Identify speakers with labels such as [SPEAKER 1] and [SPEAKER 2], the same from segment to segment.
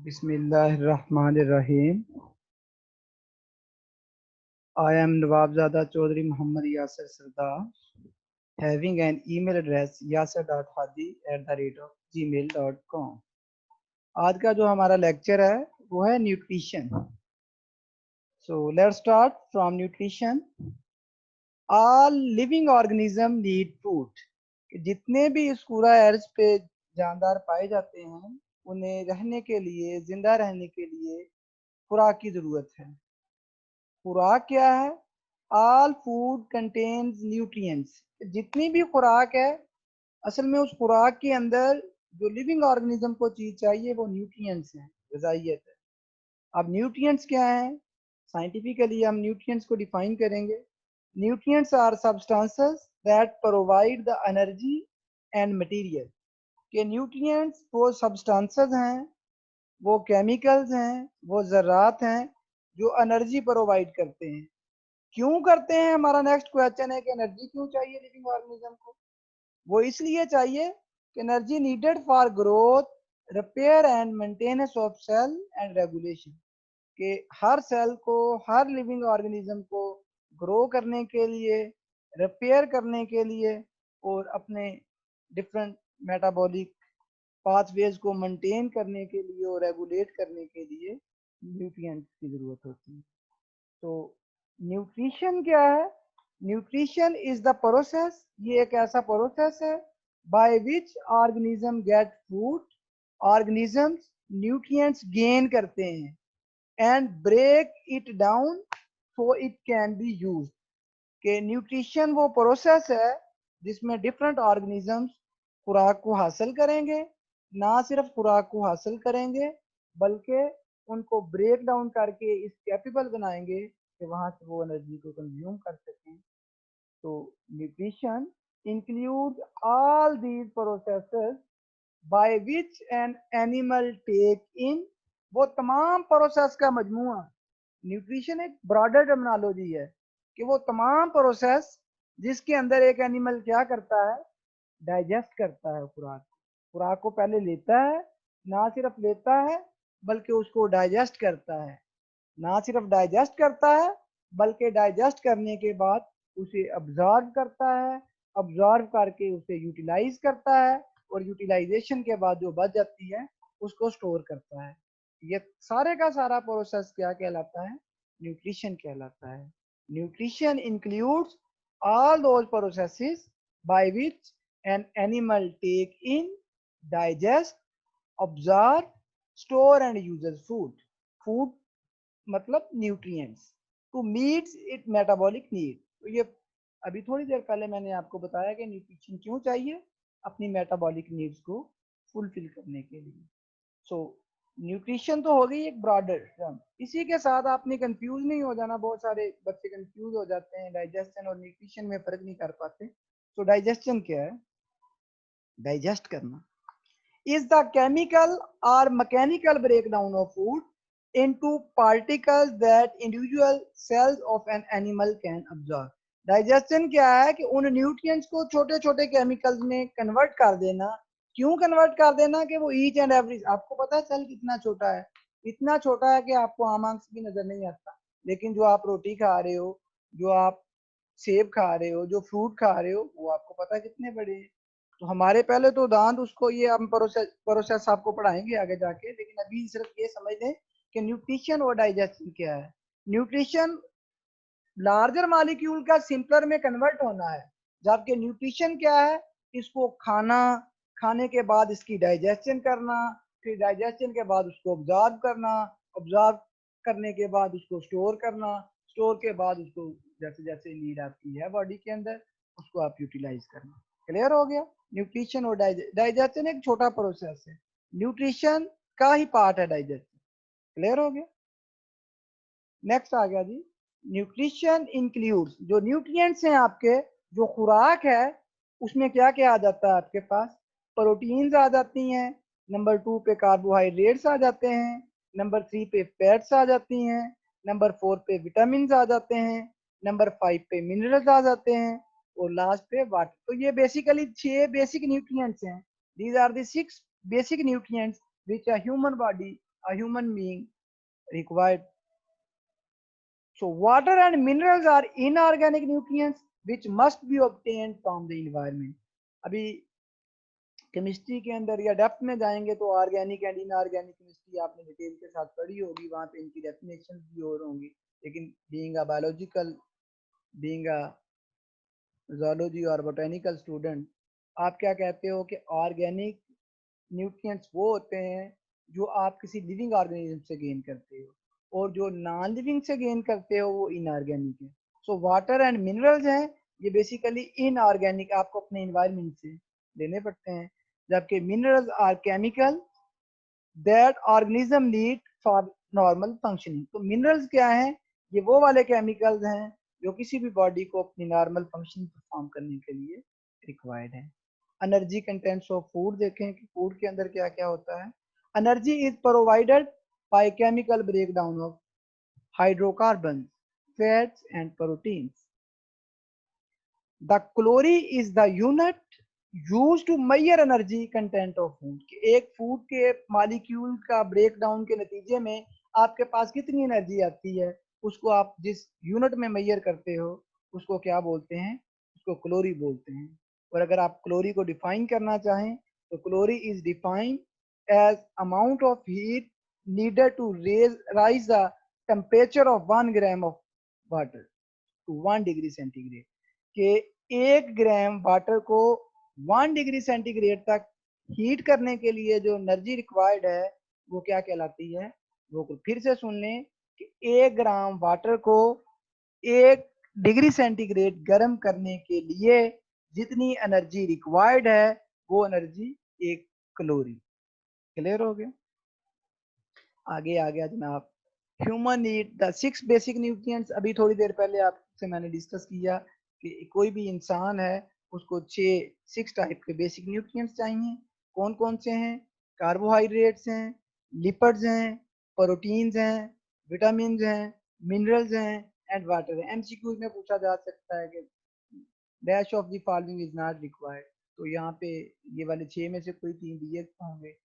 [SPEAKER 1] बिस्मिल्लाहिर्रहमानिर्रहीम। I am Nawabzada Chaudhry Muhammad Yasir Sardar, having an email address yasir.hadi@gmail.com। आज का जो हमारा लेक्चर है वो है nutrition. So let's start from nutrition. All living organism need food. जितने भी इस पूरा अर्ज पे जानदार पाए जाते हैं उन्हें रहने के लिए, जिंदा रहने के लिए खुराक की जरूरत है। खुराक क्या है? All food contains nutrients. जितनी भी खुराक है असल में उस खुराक के अंदर जो लिविंग ऑर्गेनिज्म को चीज चाहिए वो न्यूट्रिएंट्स हैं, ग़िज़ाइयत है। अब न्यूट्रिएंट्स क्या हैं? साइंटिफिकली हम न्यूट्रिएंट्स को डिफाइन करेंगे। Nutrients are substances that provide the energy and material. के न्यूट्रिएंट्स वो सब्सटेंसेस हैं, वो केमिकल्स हैं, वो ज़रात हैं जो एनर्जी प्रोवाइड करते हैं। क्यों करते हैं? हमारा नेक्स्ट क्वेश्चन है कि एनर्जी क्यों चाहिए लिविंग ऑर्गेनिज्म को? वो इसलिए चाहिए कि energy needed for growth, repair and maintenance of cell and regulation. कि हर सेल को, हर लिविंग ऑर्गेनिज्म को ग्रो करने के लिए, रिपेयर करने के लिए और अपने डिफरेंट मेटाबॉलिक पाथवेज को मेंटेन करने के लिए और रेगुलेट करने के लिए न्यूट्रिएंट्स की ज़रूरत होती है। तो न्यूट्रिशन क्या है? न्यूट्रिशन इज द प्रोसेस, ये एक ऐसा प्रोसेस है by which organism get food. Organisms nutrients gain करते हैं and break it down so it can be used. कि न्यूट्रिशन वो प्रोसेस है जिसमें डिफरेंट ऑर्गेनिजम्स खुराक को हासिल करेंगे। ना सिर्फ खुराक को हासिल करेंगे बल्कि उनको ब्रेक डाउन करके इस कैपेबल बनाएंगे कि वहां से वो एनर्जी को कंज्यूम कर सकें। तो nutrition include all these processes by which an animal take in. वो तमाम प्रोसेस का मजमुआ। न्यूट्रिशन एक ब्रॉडर टर्मिनोलॉजी है कि वो तमाम प्रोसेस जिसके अंदर एक एनिमल क्या करता है, डाइजेस्ट करता है खुराक। खुराक को पहले लेता है, ना सिर्फ लेता है बल्कि उसको डाइजेस्ट करता है। ना सिर्फ डाइजेस्ट करता है बल्कि डाइजेस्ट करने के बाद उसे अब्जॉर्व करता है, अब्जॉर्व करके उसे यूटिलाइज करता है और यूटिलाइजेशन के बाद जो बच जाती है उसको स्टोर करता है। ये सारे का सारा प्रोसेस क्या कहलाता है? न्यूट्रिशन कहलाता है। Nutrition includes all those processes by which an animal take in, digest, observe, store and uses food. Food मतलब nutrients to meets it metabolic need. तो ये अभी थोड़ी देर पहले मैंने आपको बताया कि न्यूट्रिशन क्यों चाहिए, अपनी मेटाबॉलिक नीड्स को फुलफिल करने के लिए। सो न्यूट्रिशन तो हो गई एक ब्रॉडर टर्म। इसी के साथ आपने कंफ्यूज नहीं हो जाना, बहुत सारे बच्चे कंफ्यूज हो जाते हैं, डाइजेशन और न्यूट्रिशन में फर्क नहीं कर पाते। तो डाइजेशन क्या है? डाइजेस्ट करना is the chemical or mechanical breakdown of food into particles that individual cells of an animal can absorb। Digestion क्या है कि उन न्यूट्रिएंट्स को छोटे छोटे केमिकल्स में कन्वर्ट कर देना। क्यों कन्वर्ट कर देना? कि वो ईच एंड एवरी, आपको पता है सेल कितना छोटा है? इतना छोटा है कि आपको आम आंख से भी नजर नहीं आता, लेकिन जो आप रोटी खा रहे हो, जो आप सेब खा रहे हो, जो फ्रूट खा रहे हो, वो आपको पता है कितने बड़े हैं। तो हमारे पहले तो दांत, उसको ये हम प्रोसेस आपको पढ़ाएंगे आगे जाके, लेकिन अभी सिर्फ ये समझ लें कि न्यूट्रिशन और डाइजेशन क्या है। न्यूट्रिशन लार्जर मॉलिक्यूल का सिंपलर में कन्वर्ट होना है, जबकि न्यूट्रिशन क्या है? इसको खाना, खाने के बाद इसकी डाइजेशन करना, फिर डाइजेशन के बाद उसको ऑब्जॉर्व करना, ऑब्जॉर्व करने के बाद उसको स्टोर करना, स्टोर के बाद उसको जैसे जैसे नीड आती है बॉडी के अंदर उसको आप यूटिलाइज करना। क्लियर हो गया? न्यूट्रिशन और डाइजेशन एक छोटा प्रोसेस है, न्यूट्रिशन का ही पार्ट है डाइजेशन। क्लियर हो गया? नेक्स्ट आ गया जी, न्यूट्रिशन इंक्लूड्स, जो न्यूट्रिएंट्स हैं आपके, जो खुराक है उसमें क्या क्या आ जाता है आपके पास? प्रोटीन्स आ जाती हैं, नंबर 2 पे कार्बोहाइड्रेट्स आ जाते हैं, नंबर 3 पे फैट्स आ जाती हैं, नंबर 4 पे विटामिन आ जाते हैं, नंबर 5 पे मिनरल्स आ जाते हैं और लास्ट पे वाटर। तो ये बेसिकली 6 बेसिक न्यूट्रिएंट्स हैं। These are the 6 basic nutrients which a human body a human being required. So water and minerals are inorganic nutrients which must be obtained from the environment. अभी chemistry के अंदर या depth में जाएंगे तो organic and inorganic chemistry आपने detail के साथ पढ़ी होगी, वहां पे इनकी डेफिनेशन भी और होंगी, लेकिन being a biological, being a zoology और बोटेनिकल स्टूडेंट, आप क्या कहते हो कि ऑर्गेनिक न्यूट्रिएंट्स वो होते हैं जो आप किसी लिविंग ऑर्गेनिज्म से गेन करते हो, और जो नॉन लिविंग से गेन करते हो वो इनऑर्गेनिक है। सो वाटर एंड मिनरल्स हैं, ये बेसिकली इनऑर्गेनिक आपको अपने इन्वायरमेंट से लेने पड़ते हैं, जबकि minerals are chemical that organism need for normal functioning. तो मिनरल्स क्या हैं? ये वो वाले केमिकल्स हैं जो किसी भी बॉडी को अपनी नॉर्मल फंक्शन परफॉर्म करने के लिए रिक्वायर्ड है। एनर्जी कंटेंट्स ऑफ फूड देखें कि फूड के अंदर क्या क्या होता है। Energy is provided by chemical breakdown of hydrocarbon, fats and proteins. The calorie is the unit use to measure energy content of food. एक फूड के मॉलिक्यूल का ब्रेकडाउन के नतीजे में आपके पास कितनी एनर्जी आती है, उसको आप जिस यूनिट में मेजर करते हो उसको क्या बोलते हैं? उसको कैलोरी बोलते हैं। और अगर आप कैलोरी को डिफाइन करना चाहें तो calorie is defined as amount of heat needed to raise the temperature of 1 gram of water to 1 degree centigrade, के 1 ग्राम वाटर को 1 डिग्री सेंटीग्रेड तक हीट करने के लिए जो एनर्जी रिक्वायर्ड है वो क्या कहलाती है? वो फिर से सुन लें कि 1 ग्राम वाटर को 1 डिग्री सेंटीग्रेड गर्म करने के लिए जितनी एनर्जी रिक्वायर्ड है वो एनर्जी 1 कैलोरी। क्लियर हो गया? आगे आ गया जनाब, human need the 6 basic nutrients. अभी थोड़ी देर पहले आपसे मैंने डिस्कस किया कि कोई भी इंसान है उसको 6 टाइप के बेसिक न्यूट्रिएंट्स चाहिए। कौन कौन से हैं? कार्बोहाइड्रेट्स हैं, लिपिड्स हैं, प्रोटीन्स हैं, विटामिन हैं, मिनरल्स हैं एंड वाटर है। एमसीक्यूज में पूछा जा सकता है कि dash of the following is not required, तो यहाँ पे ये वाले 6 में से कोई 3 दिए होंगे,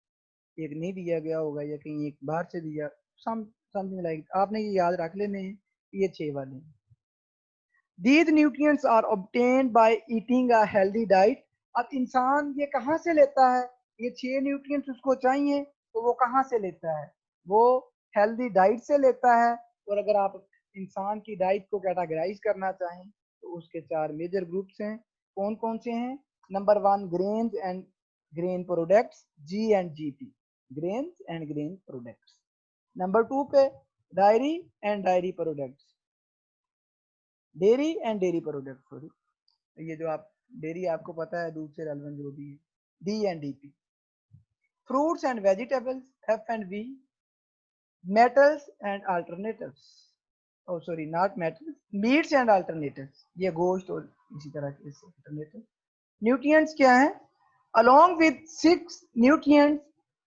[SPEAKER 1] एक नहीं दिया गया होगा या कहीं एक बाहर से दिया, समथिंग लाइक आपने ये याद रख लेने हैं कि ये 6 वाले हैं। These nutrients are obtained by eating a healthy diet। अब इंसान ये कहाँ से लेता है? ये 6 न्यूट्रिएंट्स उसको चाहिए तो वो कहाँ से लेता है? वो हेल्दी डाइट से लेता है। और अगर आप इंसान की डाइट को कैटेगराइज करना चाहें तो उसके 4 मेजर ग्रुप्स हैं। कौन कौन से हैं? Number 1 grains and grain products, G and GP, grains and grain products. Number 2 पे diary and diary products, dairy and dairy product, sorry, ये जो आप डेयरी आपको पता है दूध से रेलेवेंट जो भी है, D and DP. Fruits and vegetables, F and V. Metals and alternatives, oh sorry not metals, meats and alternatives, ये गोश्त और इसी तरह के अल्टरनेटिव। न्यूट्रिएंट्स क्या है? Along with 6 nutrients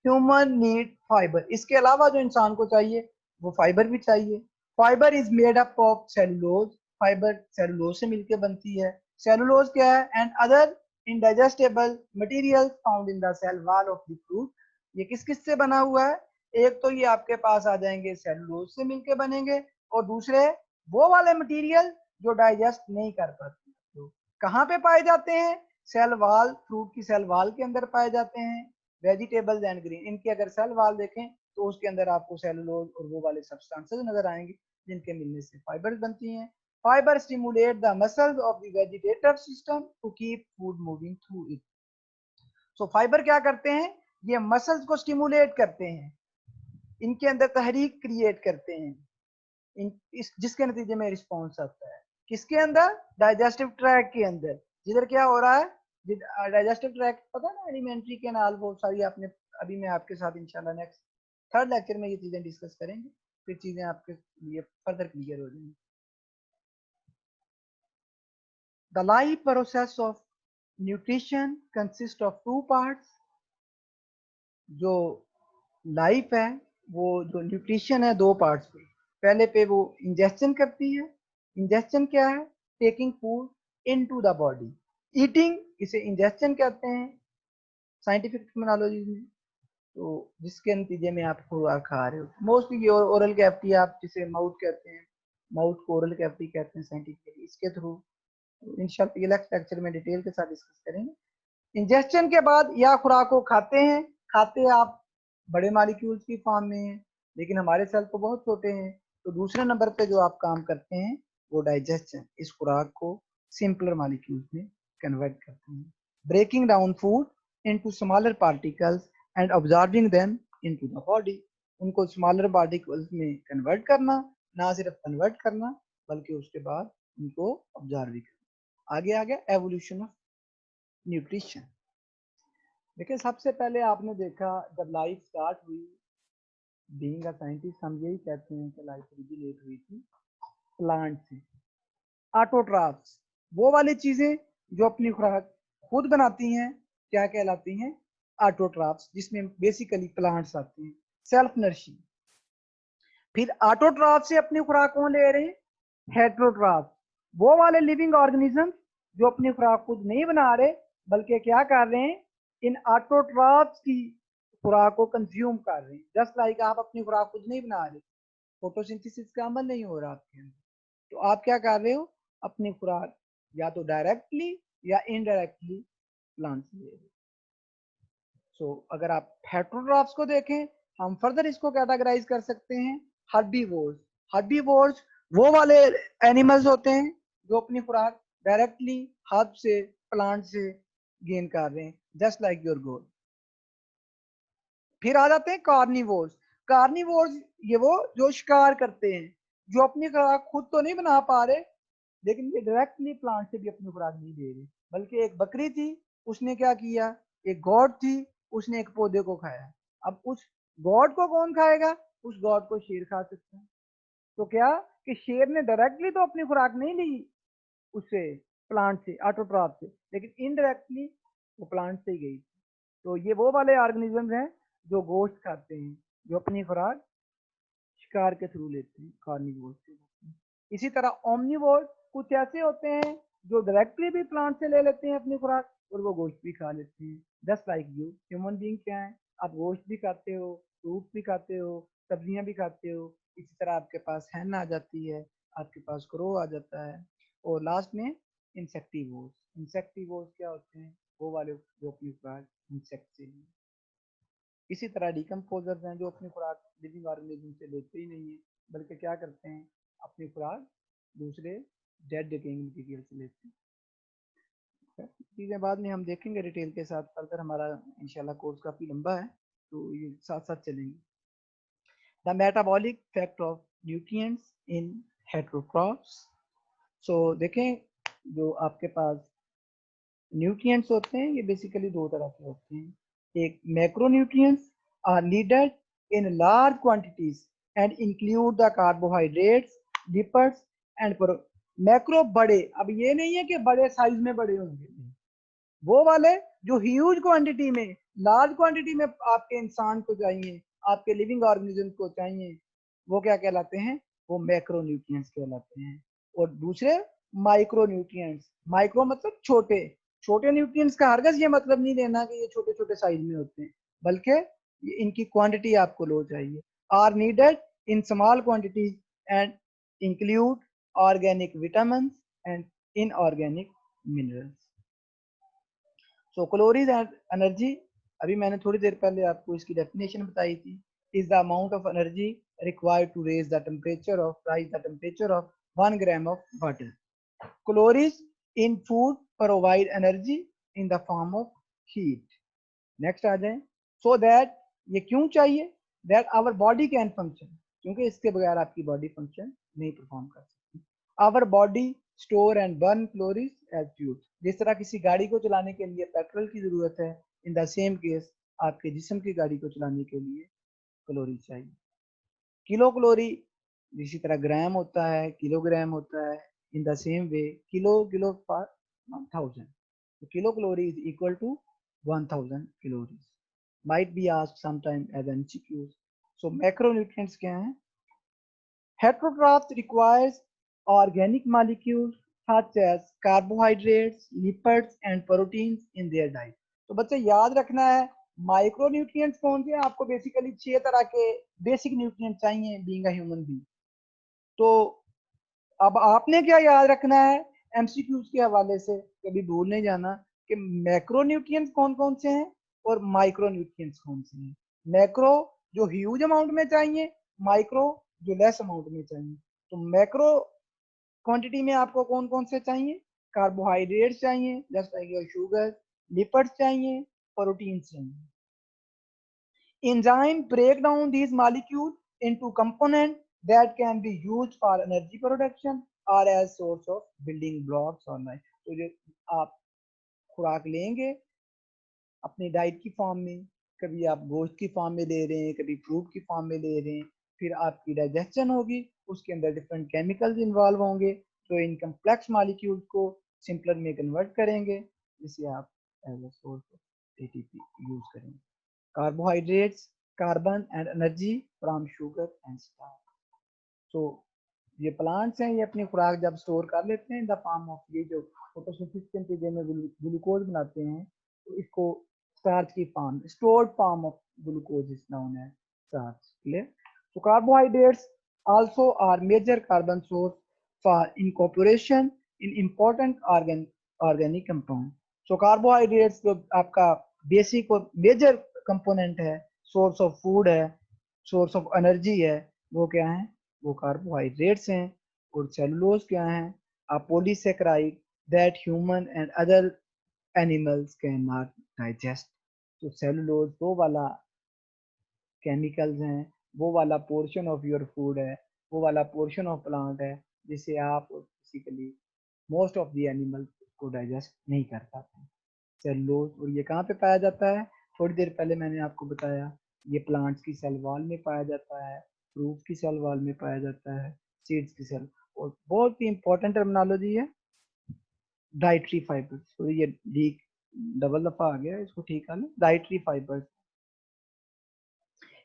[SPEAKER 1] human need fibre. इसके अलावा जो इंसान को चाहिए वो फाइबर भी चाहिए। Fibre is made up of cellulose. Fibre cellulose से मिलकर बनती है। सेलुलोज क्या है? And other indigestible materials found in the cell wall of the fruit. ये किस किस से बना हुआ है? एक तो ये आपके पास आ जाएंगे सेलुलोज से मिलके बनेंगे, और दूसरे वो वाले मटेरियल जो डाइजेस्ट नहीं कर पाते। तो कहाँ पे पाए जाते हैं? सेल वॉल, फ्रूट की सेल वॉल के अंदर पाए जाते हैं। वेजिटेबल्स एंड ग्रीन, इनकी अगर सेल वॉल देखें तो उसके अंदर आपको सेलुलोज और वो वाले सब्सटेंसेस नजर आएंगे जिनके मिलने से फाइबर्स बनती हैं। Fibre stimulate the muscles of the vegetative system to keep food moving through it. So fibre क्या करते हैं? ये मसल्स को स्टिमुलेट करते हैं, इनके अंदर तहरीक क्रिएट करते हैं, जिसके नतीजे में रिस्पॉन्स आता है। किसके अंदर? डाइजेस्टिव ट्रैक के अंदर। जिधर क्या हो रहा है? डाइजेस्टिव ट्रैक पता है ना, एलिमेंट्री कैनाल, वो सारी आपने, अभी मैं आपके साथ इंशाल्लाह नेक्स्ट 3rd लेक्चर में ये चीजें डिस्कस करेंगे, फिर चीजें आपके लिए फर्दर क्लियर हो जाएंगी। The life process of nutrition consist of 2 parts. जो लाइफ है वो, जो न्यूट्रिशन है, 2 पार्ट्स पे। पहले पे वो इंजेक्शन करती है। इंजेक्शन क्या है? Taking food into the body. Eating, इसे इंजेक्शन कहते हैं साइंटिफिक टर्मिनोलॉजी में। तो जिसके नतीजे में आप खुराक खा रहे हो। मोस्टली ओरल कैविटी, आप जिसे माउथ कहते हैं, माउथ को ओरल कैविटी कहते हैं साइंटिफिकली, इसके थ्रू इंशाल्लाह नेक्स्ट लेक्चर में डिटेल के साथ डिस्कस करेंगे। इंजेक्शन के बाद या खुराक को खाते आप बड़े मालिक्यूल्स की फॉर्म में हैं, लेकिन हमारे सेल तो बहुत छोटे हैं, तो दूसरे नंबर पे जो आप काम करते हैं वो डाइजेशन, इस खुराक को सिंपलर मालिक्यूल्स में कन्वर्ट करते हैं, breaking down food into smaller particles and absorbing them into the body. उनको स्मॉलर पार्टिकल्स में कन्वर्ट करना, ना सिर्फ कन्वर्ट करना बल्कि उसके बाद उनको ऑब्जॉर्व भी करना। आगे आ गया एवोल्यूशन ऑफ न्यूट्रिशन। देखिए सबसे पहले आपने देखा जब लाइफ स्टार्ट हुई, बीइंग अ साइंटिस्ट हम यही कहते हैं कि लाइफ ओरिजिनेट हुई थी प्लांट से। ऑटोट्रॉफ्स, वो वाली चीजें जो अपनी खुराक खुद बनाती हैं, क्या कहलाती हैं? ऑटोट्रॉफ्स, जिसमें बेसिकली प्लांट्स आते हैं, सेल्फ नरिशिंग। फिर ऑटोट्रॉफ से अपनी खुराक कौन ले रहे हैं? हेटेरोट्रॉफ, वो वाले लिविंग ऑर्गेनिज्म जो अपनी खुराक खुद नहीं बना रहे बल्कि क्या कर रहे हैं? इन ऑटोट्रॉफ्स की खुराक को कंज्यूम कर रहे हैं। जस्ट लाइक आप अपनी खुराक खुद नहीं बना रहे, फोटोसिंथेसिस का अमल नहीं हो रहा आपके अंदर, तो आप क्या कर रहे हो? अपनी खुराक या तो डायरेक्टली या इनडायरेक्टली प्लांट से ले रहे हो। सो अगर आप हेटेरोट्रॉफ्स को देखें, हम फर्दर इसको कैटेगराइज कर सकते हैं हर्बीवोर्स। हर्बीवोर्स वो वाले एनिमल्स होते हैं जो अपनी खुराक डायरेक्टली हर्ब से, प्लांट से गेन कर रहे हैं, जस्ट लाइक योर गोल। फिर आ जाते हैं कार्निवोर्स। कार्निवोर्स ये वो जो शिकार करते हैं, जो अपनी खुराक खुद तो नहीं बना पा रहे, लेकिन ये डायरेक्टली प्लांट से भी अपनी खुराक नहीं दे रहे। बल्कि एक बकरी थी, उसने क्या किया? एक गॉड थी, उसने एक पौधे को खाया। अब उस गॉड को कौन खाएगा? उस गॉड को शेर खा सकता है। तो क्या कि शेर ने डायरेक्टली तो अपनी खुराक नहीं ली उससे, प्लांट से, ऑटोट्रॉफ से, लेकिन इनडायरेक्टली वो प्लांट से ही गई। तो ये वो वाले ऑर्गेनिज्म हैं जो गोश्त खाते हैं, जो अपनी खुराक शिकार के थ्रू लेते हैं, कार्निवोर से। इसी तरह ओमनिवोर कुछ ऐसे होते हैं जो डायरेक्टली भी प्लांट से ले लेते हैं अपनी खुराक और वो गोश्त भी खा लेते हैं, just like you. Human being क्या है? आप गोश्त भी खाते हो, फ्रूट भी खाते हो, सब्जियां भी खाते हो। इसी तरह आपके पास हैन आ जाती है, आपके पास क्रो आ जाता है, और लास्ट में इंसेक्टिवोर्स। इंसेक्टिवोर्स क्या होते हैं? वो वाले जो अपनी खुराक इंसेक्ट से। इसी तरह डिकम्पोजर्स हैं जो अपनी खुराक लिविंग ऑर्गेनिज्म से लेते ही नहीं है, बल्कि क्या करते हैं? अपनी खुराक दूसरे डेड डिकेइंग मटेरियल से लेते हैं। चीज़ें बाद में हम देखेंगे डिटेल के साथ फर्दर, हमारा इंशाल्लाह कोर्स काफ़ी लंबा है तो ये साथ साथ चलेंगे। The metabolic effect of nutrients in heterotrophs. So देखें, जो आपके पास न्यूट्रिएंट्स होते हैं ये बेसिकली दो तरह के होते हैं। एक macronutrients are needed in large quantities and include the carbohydrates, lipids and macro बड़े, अब ये नहीं है कि बड़े साइज में बड़े होंगे, वो वाले जो ह्यूज क्वांटिटी में, लार्ज क्वांटिटी में आपके इंसान को चाहिए, आपके लिविंग ऑर्गेनिज्म को चाहिए, वो क्या कहलाते हैं? वो मैक्रोन्यूट्रिएंट्स कहलाते हैं। और दूसरे माइक्रोन्यूट्रिएंट्स, माइक्रो मतलब छोटे, छोटे न्यूट्रिएंट्स का हरगज ये मतलब नहीं लेना कि ये छोटे छोटे साइज में होते हैं, बल्कि इनकी क्वांटिटी आपको लो चाहिए। Are needed in small quantities and include organic vitamin and inorganic minerals. So calories and energy, अभी मैंने थोड़ी देर पहले आपको इसकी डेफिनेशन बताई थी, is the amount of energy required to raise the temperature of 1 gram of water. Calories in food provide energy in the form of heat. Next आ जाए, सो दैट, ये क्यों चाहिए? That our body can function, क्योंकि इसके बगैर आपकी body function नहीं परफॉर्म कर सकती। Our body store and burn calories as fuel, जिस तरह किसी गाड़ी को चलाने के लिए पेट्रोल की जरूरत है, इन द सेम केस आपके जिस्म की गाड़ी को चलाने के लिए कैलोरी चाहिए। किलो कैलोरी, इसी तरह ग्राम होता है, किलोग्राम होता है, in the same way kilo पर 1000, kilo calorie is equal to 1000 calories. might be asked sometime as an MCQs. So macronutrients क्या हैं? Heterotrophs requires organic molecules such as carbohydrates, lipids and proteins in their diet. तो बच्चे याद रखना है, micro nutrients कौन से हैं? आपको बेसिकली 6 तरह के बेसिक न्यूट्रिएंट चाहिए बीइंग अ ह्यूमन बीइंग। तो अब आपने क्या याद रखना है एमसीक्यूज के हवाले से, कभी भूल नहीं जाना कि मैक्रो न्यूट्रिएंट्स कौन कौन से हैं और माइक्रो न्यूट्रिएंट्स कौन से हैं। मैक्रो जो ह्यूज अमाउंट में चाहिए, माइक्रो जो लेस अमाउंट में चाहिए। तो मैक्रो क्वांटिटी में आपको कौन कौन से चाहिए? कार्बोहाइड्रेट्स चाहिए just like your sugar, lipids चाहिए, प्रोटीन्स चाहिए। Enzyme break down these molecules into components that can be used for energy production or as source of building blocks or life. तो जो आप खुराक लेंगे अपनी डाइट की फॉर्म में, कभी आप गोश्त की फॉर्म में ले रहे हैं, कभी फ्रूट की फॉर्म में ले रहे हैं, फिर आपकी डाइजेशन होगी, उसके अंदर डिफरेंट केमिकल्स इन्वॉल्व होंगे जो इन कम्प्लेक्स मॉलिक्यूल्स को सिंपलर में कन्वर्ट करेंगे, जिसे आप as a source of ATP use करेंगे। Carbohydrates, carbon and energy from sugar and starch. तो ये प्लांट्स हैं, ये अपनी खुराक जब स्टोर कर लेते हैं इन द फॉर्म ऑफ, ये जो फोटोसिंथेसिस में ग्लूकोज बनाते हैं, तो इसको स्टार्च की form, stored form of glucose is known as starch. Clear? तो carbohydrates also are major carbon source for incorporation in important organic compound। so carbohydrates जो आपका बेसिक और मेजर कंपोनेंट है, सोर्स ऑफ फूड है, source of energy है, वो क्या है? वो कार्बोहाइड्रेट्स हैं। और सेलुलोज क्या है? A polysaccharide that human and other animals can not digest. तो सेलुलोज वो वाला केमिकल्स हैं, वो वाला पोर्शन ऑफ योर फूड है, वो वाला पोर्शन ऑफ प्लांट है जिसे आप basically most of the animal को डाइजेस्ट नहीं कर पाते। सेलुलोज, और ये कहाँ पे पाया जाता है? थोड़ी देर पहले मैंने आपको बताया, ये प्लांट्स की सेल वॉल में पाया जाता है, फ्रूट्स की सेल वॉल में पाया जाता है, सीड्स की सेल। और बहुत ही इंपॉर्टेंट टर्मिनोलॉजी है डाइटरी फाइबर्स। तो ये डी डबल दफा आ गया, इसको ठीक कर लो। Dietary fibres,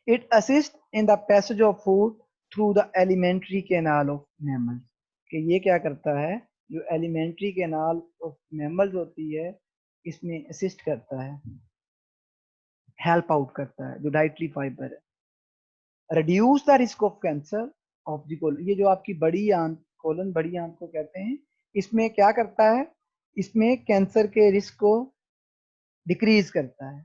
[SPEAKER 1] it assists in the passage of food through the alimentary canal of mammals। कि ये क्या करता है? जो एलिमेंट्री कैनाल ऑफ मैमल्स होती है, इसमें असिस्ट करता है, हेल्प आउट करता है जो डाइटरी फाइबर है। Reduce the risk of cancer of the colon. ये जो आपकी बड़ी आंत, कोलन बड़ी आंत को कहते हैं, इसमें क्या करता है? इसमें कैंसर के रिस्क को डिक्रीज करता है,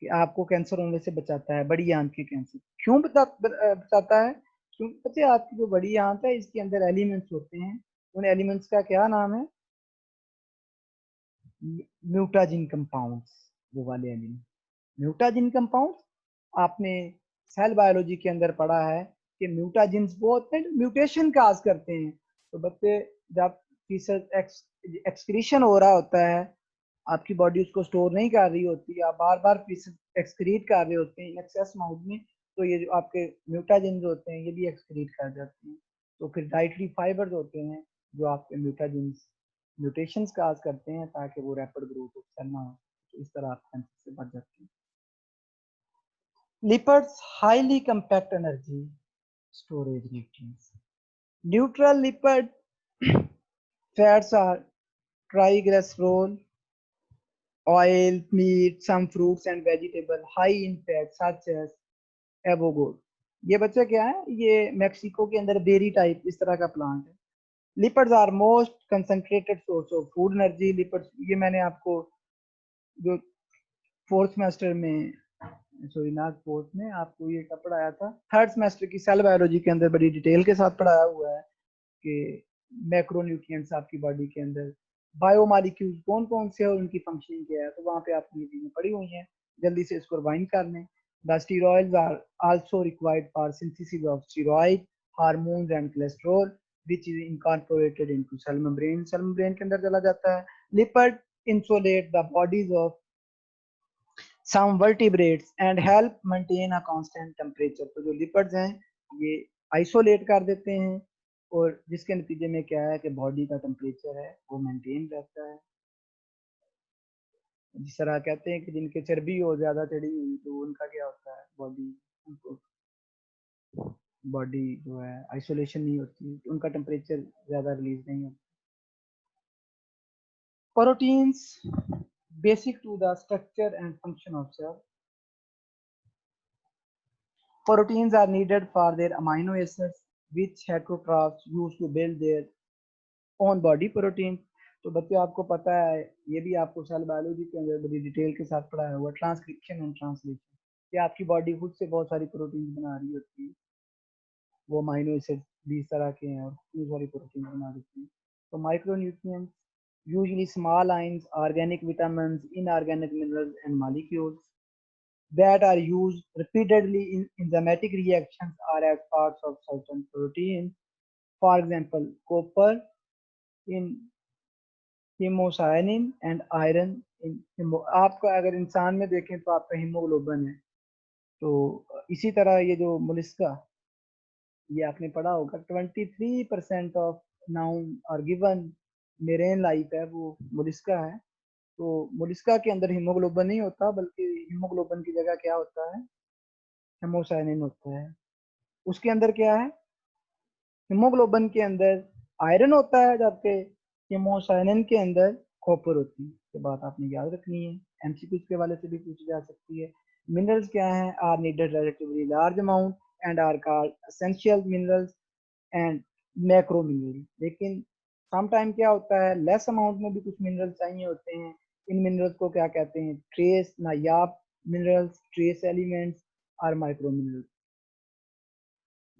[SPEAKER 1] कि आपको कैंसर होने से बचाता है, बड़ी आंत के कैंसर। क्यों बचाता है? क्योंकि पता है आपकी जो बड़ी आंत है इसके अंदर एलिमेंट्स होते हैं, उन एलिमेंट्स का क्या नाम है? म्यूटाजिन कंपाउंड्स। वो वाले एलिमेंट म्यूटाजिन कंपाउंड्स, आपने सेल बायोलॉजी के अंदर पढ़ा है कि म्यूटाजिन्स वो होते हैं जो म्यूटेशन काज करते हैं। तो बच्चे जब एक्सक्रीशन हो रहा होता है, आपकी बॉडी उसको स्टोर नहीं कर रही होती, आप बार बार एक्सक्रीट कर रहे होते हैं एक्सेस अमाउंट में, तो ये जो आपके म्यूटाजिन्स होते हैं ये भी एक्सक्रीट कर जाते हैं। तो फिर डाइटरी फाइबर्स होते हैं जो आपके म्यूटाजिन्स म्यूटेशंस काज करते हैं ताकि वो रैपिड ग्रोथ ऑफ सेल ना हो, तो इस तरह आप कैंसर से बच जाते हैं। Lipids highly compact energy storage nutrients. Neutral lipid fats are triglycerol, oil, meat, some fruits and vegetable high in fat such as avocado। ये बच्चे क्या है? ये मेक्सिको के अंदर बेरी टाइप इस तरह का प्लांट है। Lipids are most concentrated source of food energy. Lipids, ये मैंने आपको जो फोर्थ सेमेस्टर में, सॉरी नॉट फोर्थ में, आपको ये कब पढ़ाया था? थर्ड सेमेस्टर की सेल बायोलॉजी के अंदर बड़ी डिटेल के साथ पढ़ाया हुआ है कि मैक्रोन्यूट्रिएंट्स आपकी बॉडी के अंदर बायोमॉलिक्यूल्स कौन कौन से हैं और उनकी फंक्शनिंग क्या है, तो वहाँ पे आपने ये चीजें पढ़ी हुई हैं। जल्दी से इसको रिवाइंड कर लें। The steroids are also required for synthesis of steroid hormones and cholesterol which is incorporated into cell membrane. Cell membrane के अंदर चला जाता है। Lipid insulate the bodies of some vertebrates and help maintain a constant temperature। तो जो lipids हैं ये isolate कर देते हैं और जिसके नतीजे में क्या है कि बॉडी का टेम्परेचर है वो मेंटेन रहता है। जिस तरह कहते हैं कि जिनके चर्बी हो ज्यादा चढ़ी हुई तो उनका क्या होता है, बॉडी जो है आइसोलेशन नहीं होती, उनका टेम्परेचर ज्यादा रिलीज नहीं होता। Proteins basic to the structure and function of cell. Proteins are needed for their amino acids, which heterotrophs use to build their own body protein. तो बच्चों आपको पता है, ये भी आपको सेल बायोलॉजी के अंदर बड़ी डिटेल के साथ पढ़ाया हुआ, ट्रांसक्रिप्शन एंड ट्रांसलेशन, कि आपकी बॉडी खुद से बहुत सारी प्रोटीन बना रही होती है, वो अमाइनो एसिड 20 तरह के हैं और इतनी सारी प्रोटीन बना देती हैं. तो micronutrients usually small ions, organic vitamins, inorganic minerals and molecules that are used repeatedly in enzymatic reactions or as parts of certain proteins. For example, copper in haemocyanin and iron in आपका अगर इंसान में देखें तो आपका haemoglobin है. तो इसी तरह ये जो मोलिस्का, ये आपने पढ़ा होगा, 23% ऑफ नाउन और गिवन मेरेन लाइफ है वो मोलिस्का है. तो मोलिस्का के अंदर हीमोग्लोबिन नहीं होता, बल्कि हीमोग्लोबिन की जगह क्या होता है, हेमोसायनिन होता है. उसके अंदर क्या है, हीमोग्लोबिन के अंदर आयरन होता है, जबकि हेमोसायनिन के अंदर कॉपर होती है. ये बात आपने याद रखनी है, एमसीक्यू के वाले से भी पूछी जा सकती है. मिनरल्स क्या हैं, are needed relatively large amount and are called essential minerals and macro mineral. लेकिन सम टाइम क्या होता है, लेस अमाउंट में भी कुछ मिनरल्स चाहिए होते हैं. इन मिनरल्स को क्या कहते हैं, ट्रेस नायाब मिनरल्स, ट्रेस एलिमेंट्स और माइक्रो मिनरल्स,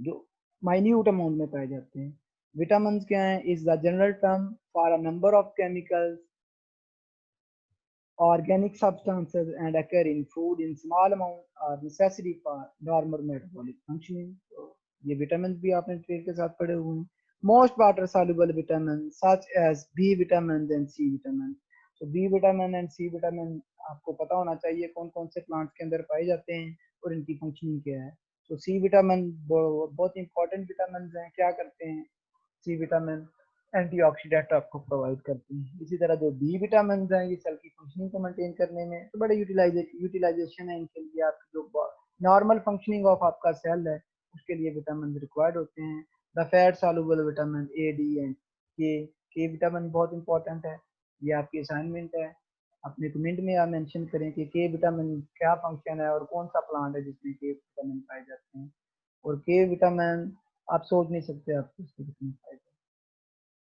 [SPEAKER 1] जो माइन्यूट अमाउंट में पाए जाते हैं. विटामिन क्या है, is the general term for a number of chemicals organic substances and occur in food in small amount are necessary for normal metabolic functioning. तो ये विटामिन भी आपने ट्रेड के साथ पढ़े हुए हैं. Most water soluble vitamins such as B vitamins and C vitamins. तो B vitamin and C vitamin आपको पता होना चाहिए कौन कौन से प्लांट्स के अंदर पाए जाते हैं और इनकी फंक्शनिंग क्या है. तो सी विटामिन बहुत इंपॉर्टेंट विटामिन हैं. क्या करते हैं सी विटामिन, एंटीऑक्सीडेंट आपको प्रोवाइड करती हैं. इसी तरह जो बी विटामिन हैं, ये सेल की फंक्शनिंग को मेंटेन करने में तो बड़े यूटिलाइजेशन है इनके लिए. आपकी जो नॉर्मल फंक्शनिंग ऑफ आपका सेल है उसके लिए विटामिन रिक्वायर्ड होते हैं. The fat soluble vitamin A, D and के विटामिन बहुत इंपॉर्टेंट है. ये आपकी असाइनमेंट है, अपने कमेंट में आप मेंशन करें कि के विटामिन क्या फंक्शन है और कौन सा प्लांट है जिसमें के विटामिन पाए जाते हैं. और के विटामिन आप सोच नहीं सकते आपको इसके कितने फायदे.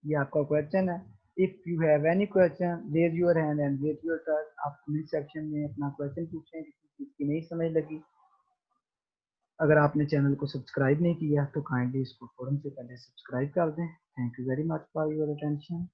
[SPEAKER 1] ये आपका क्वेश्चन है. If you have any question raise your hand and raise your touch. आप कमेंट सेक्शन में अपना क्वेश्चन पूछें किसी चीज़ की नहीं समझ लगी. अगर आपने चैनल को सब्सक्राइब नहीं किया तो काइंडली इसको फौरन से पहले सब्सक्राइब कर दें. Thank you very much for your attention.